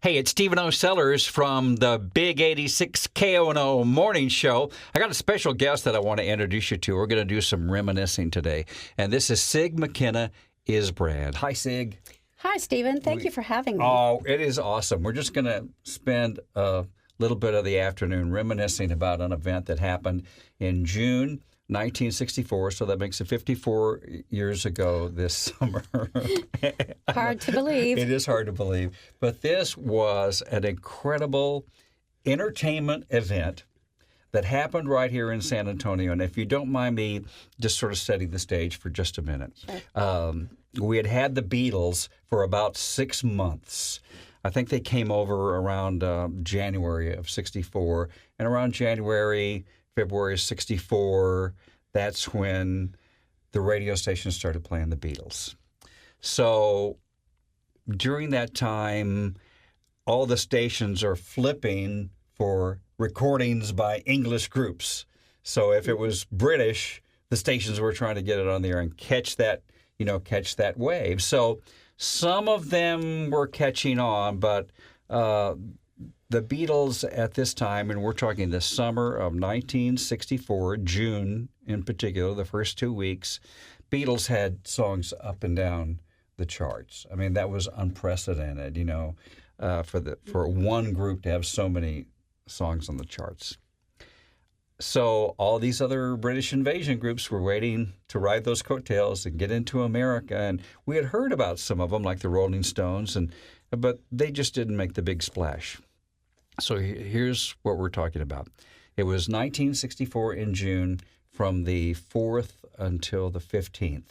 Hey, it's Stephen O. Sellers from the Big 86 KONO Morning Show. I got a special guest that I want to introduce you to. We're going to do some reminiscing today. And this is Sig McKenna Izbrand. Hi, Sig. Hi, Stephen. Thank you for having me. Oh, it is awesome. We're just going to spend a little bit of the afternoon reminiscing about an event that happened in June 1964, so that makes it 54 years ago this summer. Hard to believe. It is hard to believe. But this was an incredible entertainment event that happened right here in San Antonio. And if you don't mind me just sort of setting the stage for just a minute. Sure. We had the Beatles for about 6 months. I think they came over around January of 64. And around February of 64, that's when the radio station started playing the Beatles. So during that time, all the stations are flipping for recordings by English groups. So if it was British, the stations were trying to get it on the air and catch that wave. So some of them were catching on, but the Beatles at this time, and we're talking the summer of 1964, June in particular, the first 2 weeks, Beatles had songs up and down the charts. I mean, that was unprecedented, for one group to have so many songs on the charts. So all these other British invasion groups were waiting to ride those coattails and get into America. And we had heard about some of them, like the Rolling Stones, but they just didn't make the big splash. So here's what we're talking about. It was 1964 in June from the 4th until the 15th.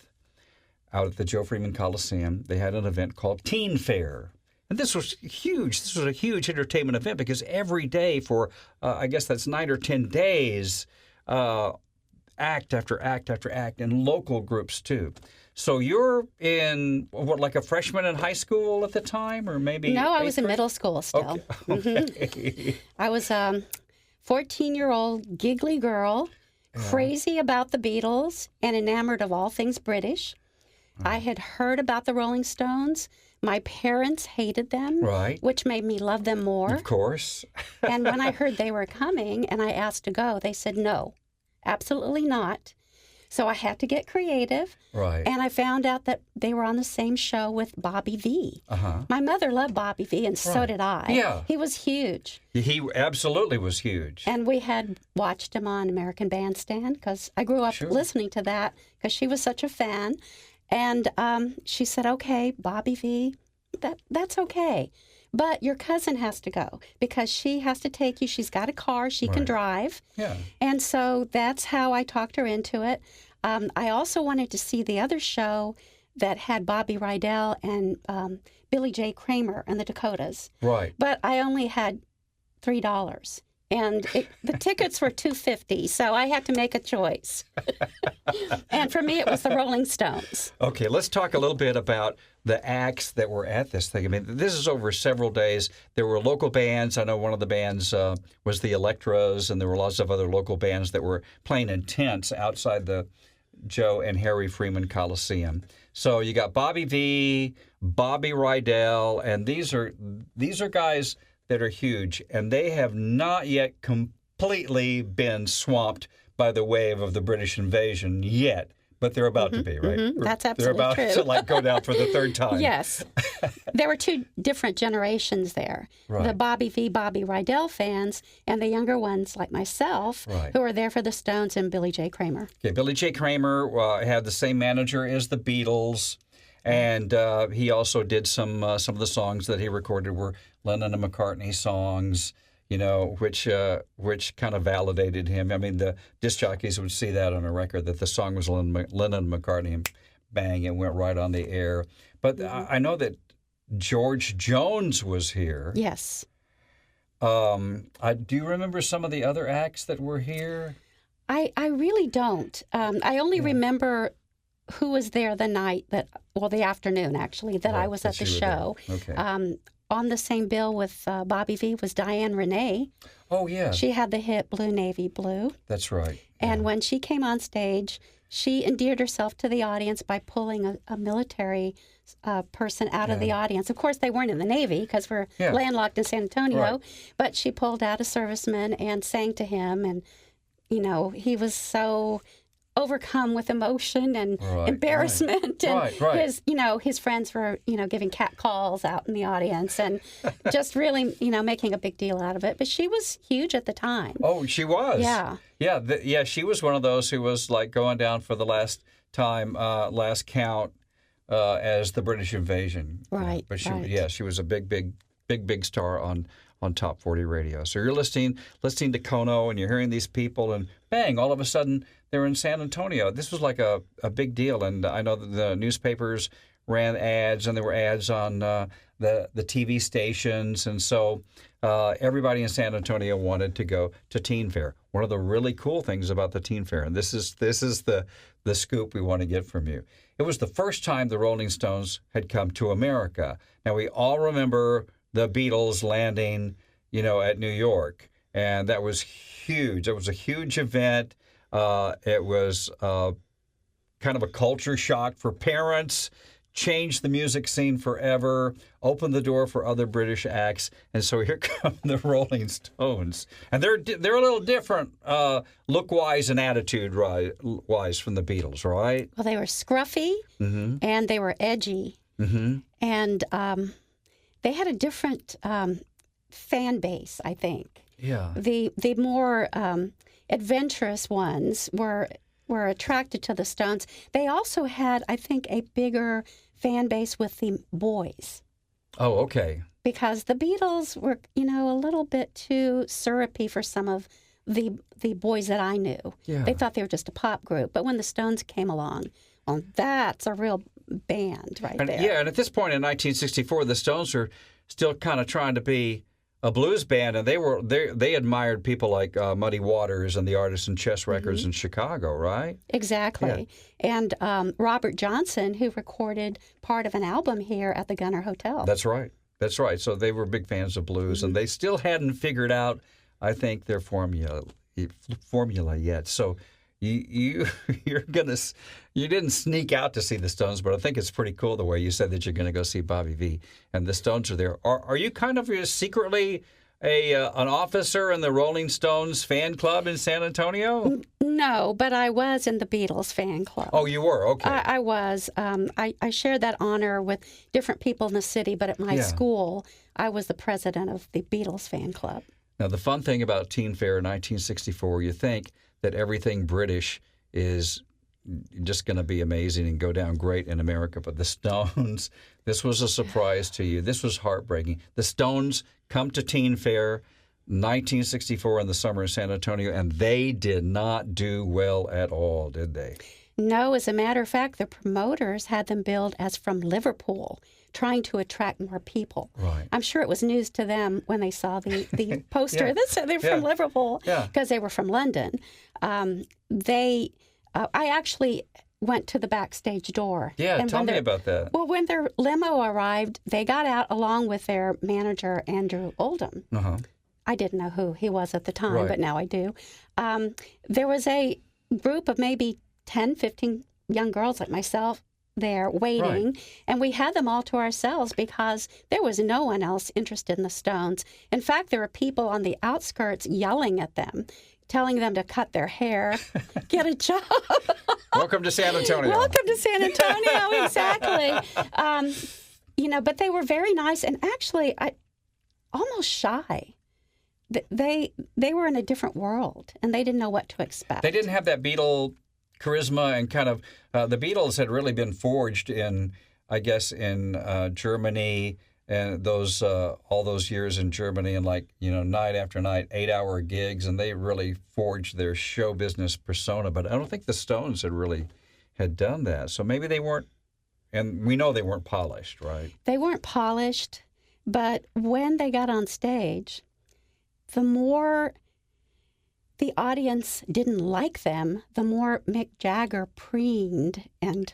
Out at the Joe Freeman Coliseum, they had an event called Teen Fair. And this was huge. This was a huge entertainment event because every day for, I guess that's 9 or 10 days, act after act after act, and local groups too. So you're in, like a freshman in high school at the time, or maybe? No, I was in middle school still. Okay. I was a 14-year-old giggly girl, crazy about the Beatles and enamored of all things British. I had heard about the Rolling Stones. My parents hated them, right, which made me love them more. Of course. And when I heard they were coming and I asked to go, they said no, absolutely not. So I had to get creative. Right. And I found out that they were on the same show with Bobby V. Uh-huh. My mother loved Bobby V, and so did I. Yeah. He was huge. He absolutely was huge. And we had watched him on American Bandstand because I grew up listening to that because she was such a fan. And she said, okay, Bobby V, that's okay. But your cousin has to go because she has to take you. She's got a car. She can drive. Yeah. And so that's how I talked her into it. I also wanted to see the other show that had Bobby Rydell and Billy J. Kramer and the Dakotas. Right. But I only had $3. And the tickets were $2.50, so I had to make a choice. And for me, it was the Rolling Stones. Okay, let's talk a little bit about the acts that were at this thing. I mean, this is over several days. There were local bands. I know one of the bands was the Electras, and there were lots of other local bands that were playing in tents outside the Joe and Harry Freeman Coliseum. So you got Bobby V, Bobby Rydell, and these are guys that are huge, and they have not yet completely been swamped by the wave of the British invasion yet, but they're about to be, right? Mm-hmm. That's absolutely true. They're about to go down for the third time. Yes. There were two different generations there. Right. The Bobby V, Bobby Rydell fans, and the younger ones like myself, who were there for the Stones and Billy J. Kramer. Okay, Billy J. Kramer had the same manager as the Beatles. And he also did some of the songs that he recorded were Lennon and McCartney songs, which kind of validated him. I mean, the disc jockeys would see that on a record, that the song was Lennon and McCartney, and bang, it went right on the air. But I know that George Jones was here. Yes. Do you remember some of the other acts that were here? I really don't. I only remember who was there the night the afternoon actually, that I was at the show. Okay. On the same bill with Bobby V was Diane Renee. Oh, yeah. She had the hit Blue Navy Blue. That's right. And when she came on stage, she endeared herself to the audience by pulling a military person out of the audience. Of course, they weren't in the Navy because we're landlocked in San Antonio, but she pulled out a serviceman and sang to him. And, he was so overcome with emotion and embarrassment. And his friends were, giving cat calls out in the audience and just really, making a big deal out of it. But she was huge at the time. Oh, she was. Yeah. Yeah. She was one of those who was like going down for the last count as the British invasion. Right. But she was a big star on Top 40 radio. So you're listening to Kono, and you're hearing these people, and bang, all of a sudden they're in San Antonio. This was like a big deal, and I know that the newspapers ran ads, and there were ads on the TV stations, and so everybody in San Antonio wanted to go to Teen Fair. One of the really cool things about the Teen Fair, and this is the scoop we want to get from you. It was the first time the Rolling Stones had come to America. Now, we all remember the Beatles landing, at New York, and that was huge. It was a huge event. It was kind of a culture shock for parents, changed the music scene forever, opened the door for other British acts, and so here come the Rolling Stones. And they're a little different look-wise and attitude-wise from the Beatles, right? Well, they were scruffy, and they were edgy, and they had a different fan base, I think. Yeah. The more adventurous ones were attracted to the Stones. They also had, I think, a bigger fan base with the boys. Oh, okay. Because the Beatles were, a little bit too syrupy for some of the boys that I knew. Yeah. They thought they were just a pop group. But when the Stones came along, that's a real band there. Yeah, and at this point in 1964, the Stones were still kind of trying to be a blues band, and they admired people like Muddy Waters and the Artists and Chess Records in Chicago, right? Exactly. Yeah. And Robert Johnson, who recorded part of an album here at the Gunner Hotel. That's right. So they were big fans of blues, and they still hadn't figured out, I think, their formula yet. So you didn't sneak out to see the Stones, but I think it's pretty cool the way you said that you're going to go see Bobby V, and the Stones are there. Are you kind of secretly an officer in the Rolling Stones fan club in San Antonio? No, but I was in the Beatles fan club. Oh, you were? Okay. I was. I shared that honor with different people in the city, but at my school, I was the president of the Beatles fan club. Now, the fun thing about Teen Fair in 1964, you think that everything British is just going to be amazing and go down great in America. But the Stones, this was a surprise to you. This was heartbreaking. The Stones come to Teen Fair 1964 in the summer in San Antonio, and they did not do well at all, did they? No, as a matter of fact, the promoters had them billed as from Liverpool, trying to attract more people. Right. I'm sure it was news to them when they saw the poster that said they're from Liverpool because they were from London. I actually went to the backstage door. Yeah, and tell me about that. Well, when their limo arrived, they got out along with their manager, Andrew Oldham. Uh-huh. I didn't know who he was at the time, but now I do. There was a group of maybe 10, 15 young girls like myself there waiting, and we had them all to ourselves because there was no one else interested in the Stones. In fact, there were people on the outskirts yelling at them, telling them to cut their hair, get a job. Welcome to San Antonio. Welcome to San Antonio, exactly. But they were very nice and actually almost shy. They were in a different world, and they didn't know what to expect. They didn't have that Beatle charisma and kind of the Beatles had really been forged in Germany and those all those years in Germany and night after night 8-hour gigs, and they really forged their show business persona. But I don't think the Stones had done that. So maybe they weren't, and we know they weren't polished, right? They weren't polished, but when they got on stage, the more the audience didn't like them, the more Mick Jagger preened and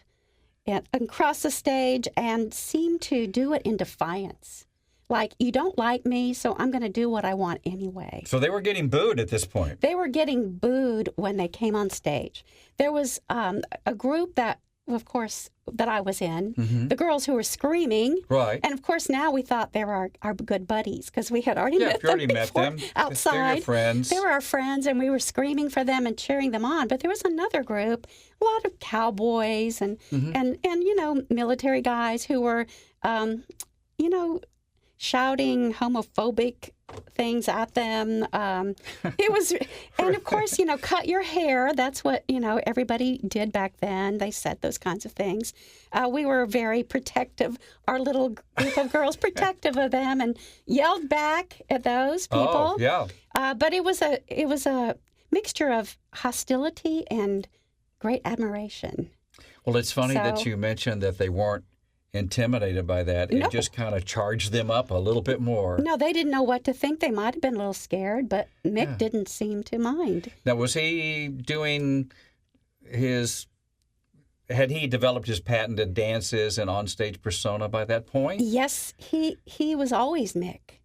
across the stage and seemed to do it in defiance. like, you don't like me, so I'm going to do what I want anyway. So they were getting booed at this point. They were getting booed when they came on stage. There was a group that, of course, that I was in, the girls who were screaming. Right. And, of course, now we thought they were our good buddies because we had already met you already them met before, them. outside. They're your friends. They were our friends, and we were screaming for them and cheering them on. But there was another group, a lot of cowboys and military guys who were, shouting homophobic things at them. It was, and of course, cut your hair. That's what, everybody did back then. They said those kinds of things. We were very protective, our little group of girls, protective of them and yelled back at those people. Oh, yeah. But it was a mixture of hostility and great admiration. Well, it's funny that you mentioned that they weren't intimidated by that. It just kind of charged them up a little bit more. No, they didn't know what to think. They might have been a little scared, but Mick didn't seem to mind. Now, was he doing had he developed his patented dances and onstage persona by that point? Yes, he was always Mick.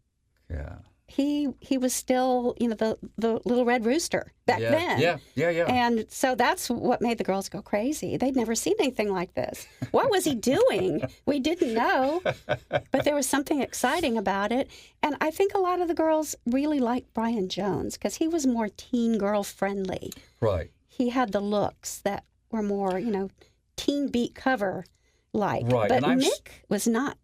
Yeah. He was still, the little red rooster back then. Yeah. And so that's what made the girls go crazy. They'd never seen anything like this. What was he doing? We didn't know. But there was something exciting about it. And I think a lot of the girls really liked Brian Jones because he was more teen girl friendly. Right. He had the looks that were more, teen beat cover like. Right. But Mick was not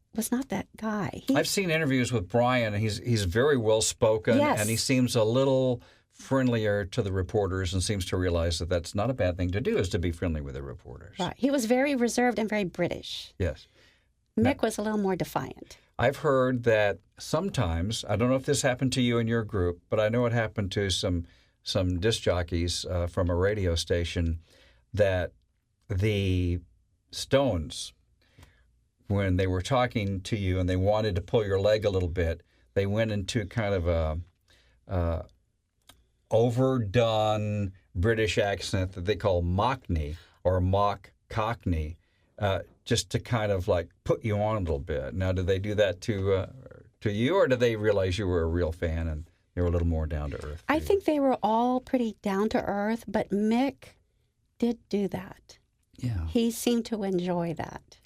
that guy. I've seen interviews with Brian, and he's very well spoken, and he seems a little friendlier to the reporters and seems to realize that that's not a bad thing to do, is to be friendly with the reporters. Right. He was very reserved and very British. Yes. Mick was a little more defiant. I've heard that sometimes, I don't know if this happened to you and your group, but I know it happened to some disc jockeys from a radio station, that the Stones, when they were talking to you and they wanted to pull your leg a little bit, they went into kind of a overdone British accent that they call Mockney or mock Cockney, just to kind of like put you on a little bit. Now, did they do that to you, or did they realize you were a real fan and they were a little more down to earth? I think they were all pretty down to earth, but Mick did do that. Yeah. He seemed to enjoy that.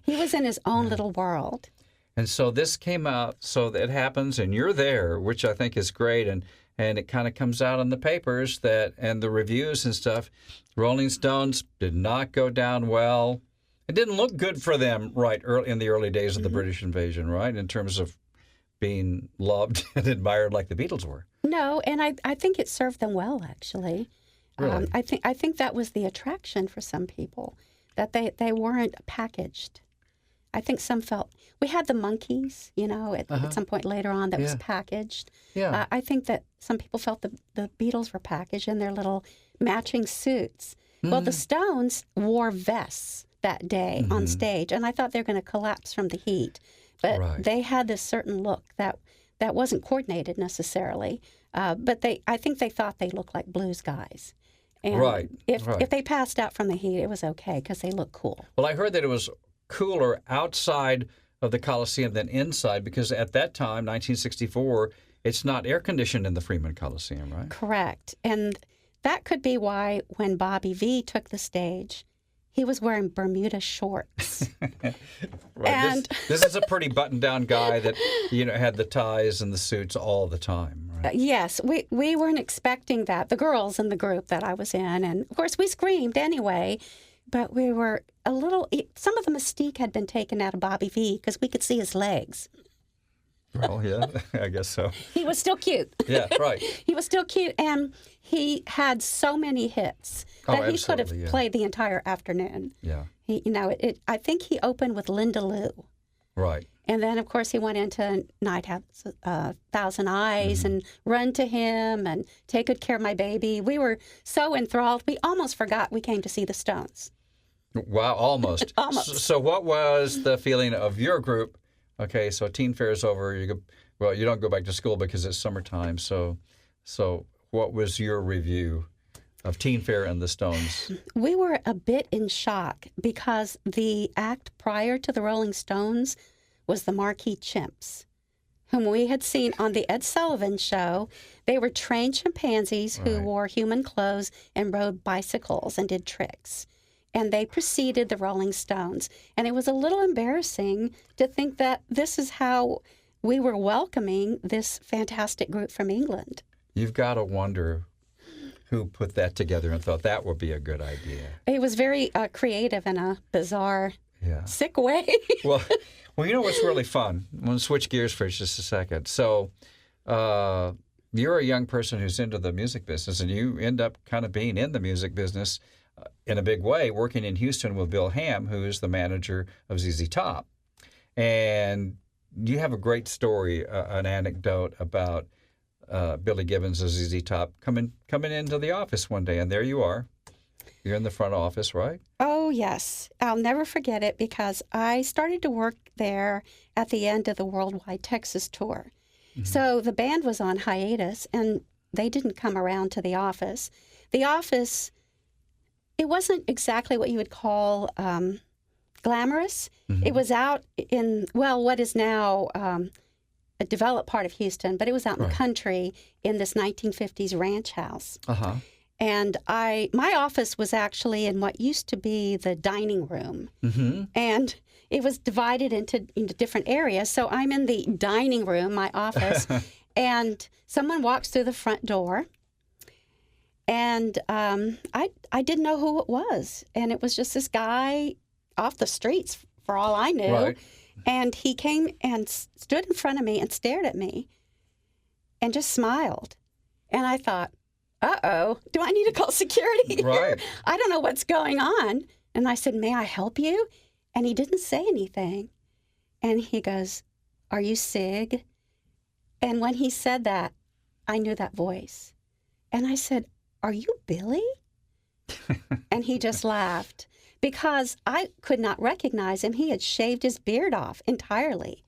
He was in his own little world. And so this came out, so that happens, and you're there, which I think is great, and it kind of comes out in the papers and the reviews and stuff. Rolling Stones did not go down well. It didn't look good for them in the early days of the British invasion, right, in terms of being loved and admired like the Beatles were. No, and I think it served them well, actually. Really? I think that was the attraction for some people, that they weren't packaged. I think some felt, we had the Monkees, at some point later on that was packaged. Yeah. I think that some people felt the Beatles were packaged in their little matching suits. Well, the Stones wore vests that day on stage, and I thought they were going to collapse from the heat. But they had this certain look that wasn't coordinated necessarily. But I think they thought they looked like blues guys. And if they passed out from the heat, it was okay because they looked cool. Well, I heard that it was cooler outside of the Coliseum than inside, because at that time, 1964, it's not air conditioned in the Freeman Coliseum, right? Correct. And that could be why when Bobby V took the stage, he was wearing Bermuda shorts. And this is a pretty buttoned-down guy that had the ties and the suits all the time, right? Yes, we weren't expecting that. The girls in the group that I was in, and of course we screamed anyway. But we were a little. Some of the mystique had been taken out of Bobby V because we could see his legs. Well, yeah, I guess so. He was still cute. Yeah, right. He was still cute, and he had so many hits that he could have played the entire afternoon. Yeah. I think he opened with Linda Lou. Right. And then, of course, he went into Night Has Thousand Eyes and Run to Him and Take Good Care of My Baby. We were so enthralled, we almost forgot we came to see the Stones. Wow, almost. Almost. So what was the feeling of your group? Okay, so teen fair is over. You don't go back to school because it's summertime. So what was your review of teen fair and the Stones? We were a bit in shock because the act prior to the Rolling Stones was the Marquis Chimps, whom we had seen on the Ed Sullivan Show. They were trained chimpanzees who wore human clothes and rode bicycles and did tricks. And they preceded the Rolling Stones. And it was a little embarrassing to think that this is how we were welcoming this fantastic group from England. You've got to wonder who put that together and thought that would be a good idea. It was very creative in a bizarre, sick way. Well, you know what's really fun? I'm going to switch gears for just a second. So you're a young person who's into the music business, and you end up kind of being in the music business in a big way, working in Houston with Bill Ham, who is the manager of ZZ Top. And you have a great story, an anecdote about Billy Gibbons of ZZ Top coming into the office one day, and there you are. You're in the front office, right? Oh, yes. I'll never forget it because I started to work there at the end of the Worldwide Texas tour. Mm-hmm. So the band was on hiatus, and they didn't come around to the office. The office, it wasn't exactly what you would call glamorous. Mm-hmm. It was out in, what is now a developed part of Houston, but it was out in the country in this 1950s ranch house. Uh-huh. And my office was actually in what used to be the dining room. Mm-hmm. And it was divided into different areas. So I'm in the dining room, my office, and someone walks through the front door. And I didn't know who it was. And it was just this guy off the streets, for all I knew. Right. And he came and stood in front of me and stared at me and just smiled. And I thought, uh-oh, do I need to call security here? Right. I don't know what's going on. And I said, may I help you? And he didn't say anything. And he goes, are you Sig? And when he said that, I knew that voice. And I said, are you Billy? And he just laughed because I could not recognize him. He had shaved his beard off entirely.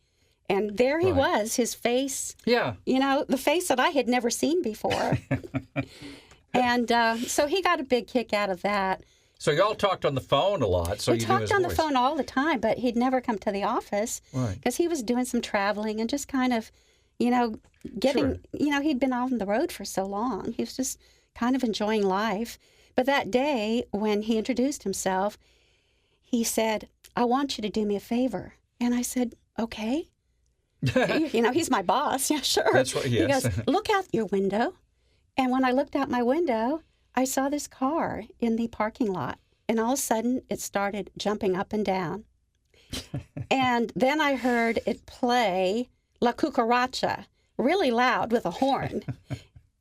And there he was, his face, the face that I had never seen before. And so he got a big kick out of that. So y'all talked on the phone a lot. So we talked on the phone all the time, but he'd never come to the office because he was doing some traveling and just kind of, getting, he'd been on the road for so long. He was just kind of enjoying life. But that day when he introduced himself, he said, I want you to do me a favor. And I said, okay. He's my boss. Yeah, sure. That's right, yes. He goes, look out your window. And when I looked out my window, I saw this car in the parking lot. And all of a sudden, it started jumping up and down. And then I heard it play La Cucaracha really loud with a horn.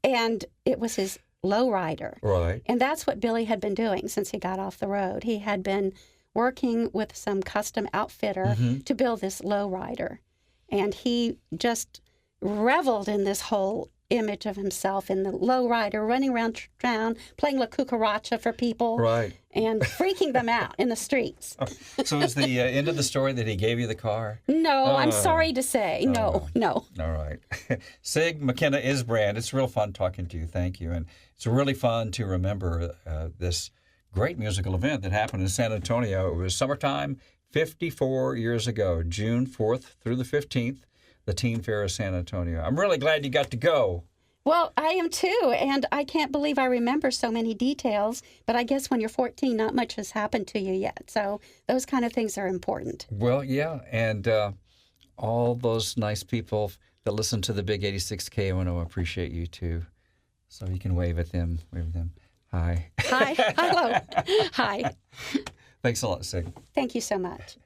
And it was his lowrider. Right. And that's what Billy had been doing since he got off the road. He had been working with some custom outfitter to build this lowrider. And he just reveled in this whole image of himself in the lowrider, running around town, playing La Cucaracha for people. Right. And freaking them out in the streets. So is the end of the story that he gave you the car? No, I'm sorry to say. No. All right. Sig McKenna Izbrand, it's real fun talking to you. Thank you. And it's really fun to remember this great musical event that happened in San Antonio. It was summertime 54 years ago, June 4th through the 15th, the Teen Fair of San Antonio. I'm really glad you got to go. Well, I am too, and I can't believe I remember so many details, but I guess when you're 14, not much has happened to you yet, so those kind of things are important. Well, yeah, and all those nice people that listen to the Big 86 KONO appreciate you too, so you can wave at them. Hi. Hi. Hello. Hi. Thanks a lot, Sig. Thank you so much.